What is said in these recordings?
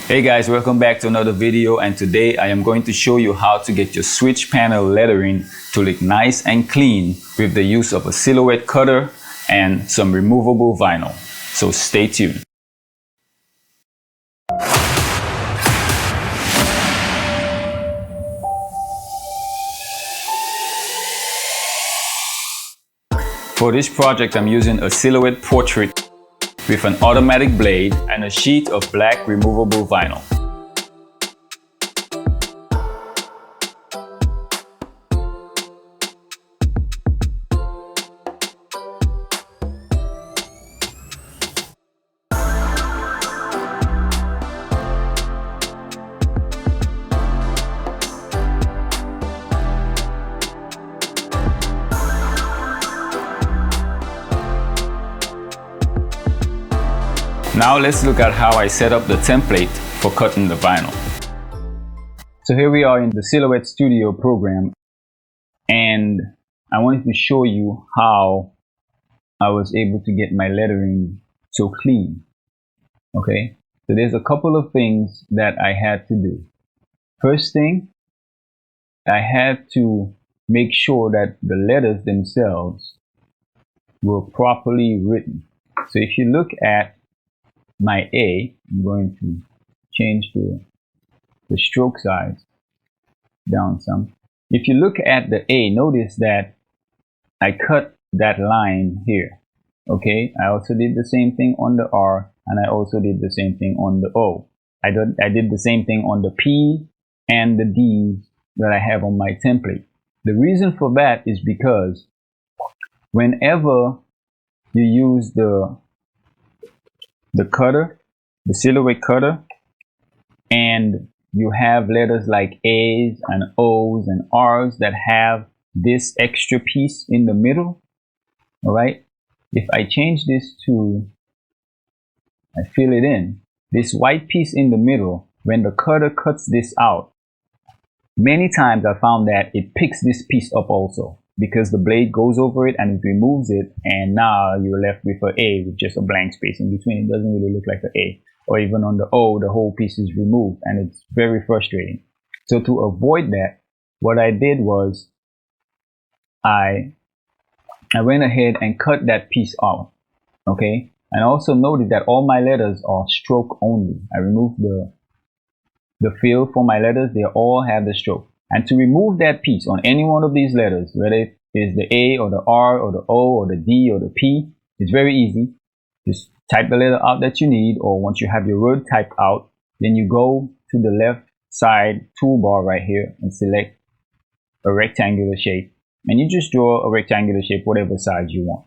Hey guys, welcome back to another video, and today I am going to show you how to get your switch panel lettering to look nice and clean with the use of a silhouette cutter and some removable vinyl. So stay tuned. For this project, I'm using a silhouette portrait with an automatic blade and a sheet of black removable vinyl. Now let's look at how I set up the template for cutting the vinyl. So here we are in the Silhouette Studio program, and I wanted to show you how I was able to get my lettering so clean. Okay, so there's a couple of things that I had to do. First thing, I had to make sure that the letters themselves were properly written. So if you look at my A, I'm going to change the stroke size down some. If you look at the A, notice that I cut that line here. Okay, I also did the same thing on the R, and I also did the same thing on the O. I did the same thing on the P and the D that I have on my template. The reason for that is because whenever you use the cutter, the silhouette cutter, and you have letters like A's and O's and R's that have this extra piece in the middle, all right? If I change this to, I fill it in, this white piece in the middle, when the cutter cuts this out, many times I found that it picks this piece up also, because the blade goes over it and it removes it, and now you're left with an A with just a blank space in between. It doesn't really look like an A. Or even on the O, the whole piece is removed, and it's very frustrating. So to avoid that, what I did was I went ahead and cut that piece out. Okay, and also noted that all my letters are stroke only. I removed the fill for my letters. They all have the stroke. And to remove that piece on any one of these letters, whether it is the A or the R or the O or the D or the P, it's very easy. Just type the letter out that you need, or once you have your word typed out, then you go to the left side toolbar right here and select a rectangular shape. And you just draw a rectangular shape, whatever size you want,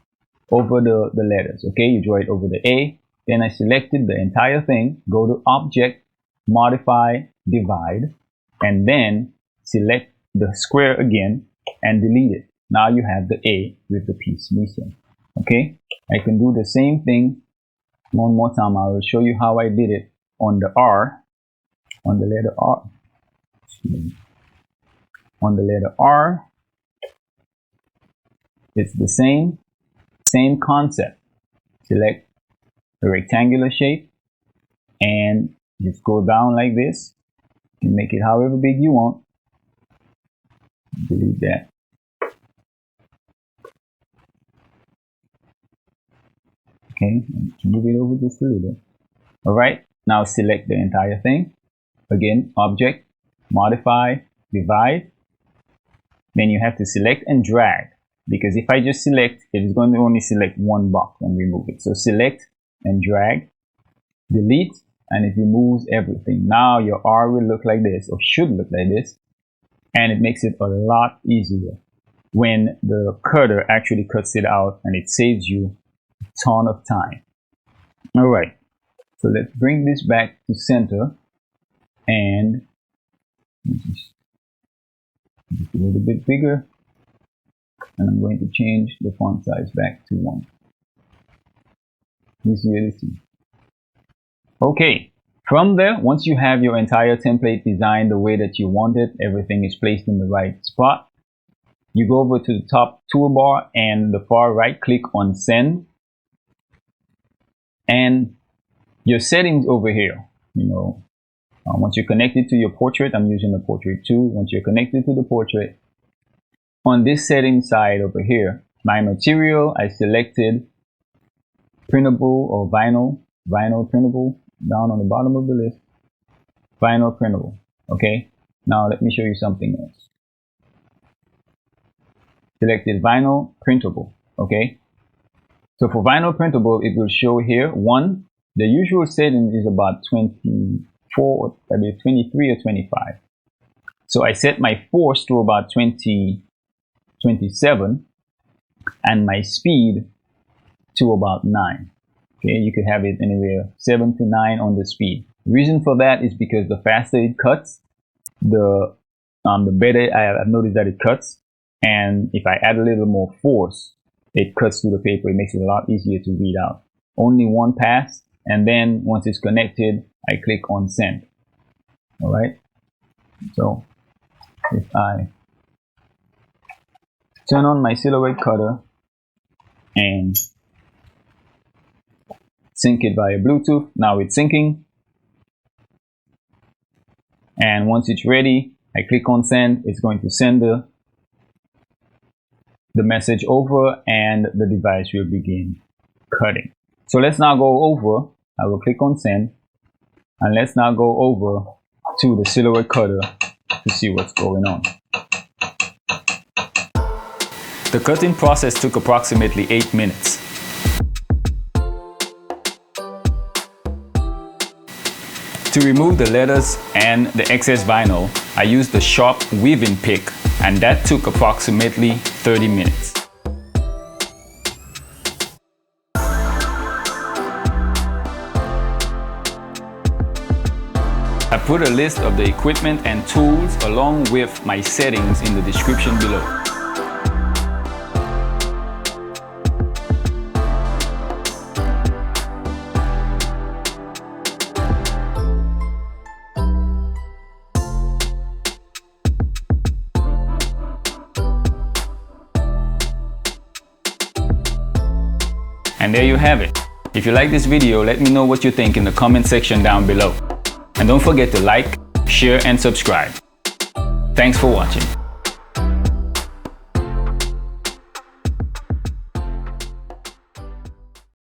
over the letters. Okay, you draw it over the A. Then I selected the entire thing, go to Object, Modify, Divide, and then select the square again and delete it. Now you have the A with the piece missing. Okay, I can do the same thing one more time. I will show you how I did it on the R, on the letter R. On the letter R, it's the same concept. Select the rectangular shape and just go down like this. You can make it however big you want. Delete that. Okay, move it over just a little. All right, now select the entire thing. Again, Object, Modify, Divide. Then you have to select and drag, because if I just select, it is going to only select one box and remove it. So select and drag, delete, and it removes everything. Now your R will look like this, or should look like this. And it makes it a lot easier when the cutter actually cuts it out, and it saves you a ton of time. All right, so let's bring this back to center, and just a little bit bigger, and I'm going to change the font size back to 1. Easier to see. Okay. From there, once you have your entire template designed the way that you want it, everything is placed in the right spot, you go over to the top toolbar and the far right, click on Send. And your settings over here, Once you're connected to your portrait, I'm using the portrait 2. Once you're connected to the portrait, on this setting side over here, my material, I selected printable or vinyl printable down on the bottom of the list. Vinyl printable. Okay. Now let me show you something else. Selected vinyl printable. Okay. So for vinyl printable, it will show here the usual setting is about 24, maybe 23 or 25. So I set my force to about 27 and my speed to about 9. Okay, you could have it anywhere 7 to 9 on the speed. The reason for that is because the faster it cuts, the better I've noticed that it cuts. And if I add a little more force, it cuts through the paper. It makes it a lot easier to read out. Only one pass, and then once it's connected, I click on send. All right. So if I turn on my silhouette cutter and sync it via Bluetooth, now it's syncing. And once it's ready, I click on send. It's going to send the message over and the device will begin cutting. So let's now go over, I will click on send, and let's now go over to the silhouette cutter to see what's going on. The cutting process took approximately 8 minutes. To remove the letters and the excess vinyl, I used the sharp weaving pick, and that took approximately 30 minutes. I put a list of the equipment and tools along with my settings in the description below. And there you have it. If you like this video, let me know what you think in the comment section down below. And don't forget to like, share, and subscribe. Thanks for watching.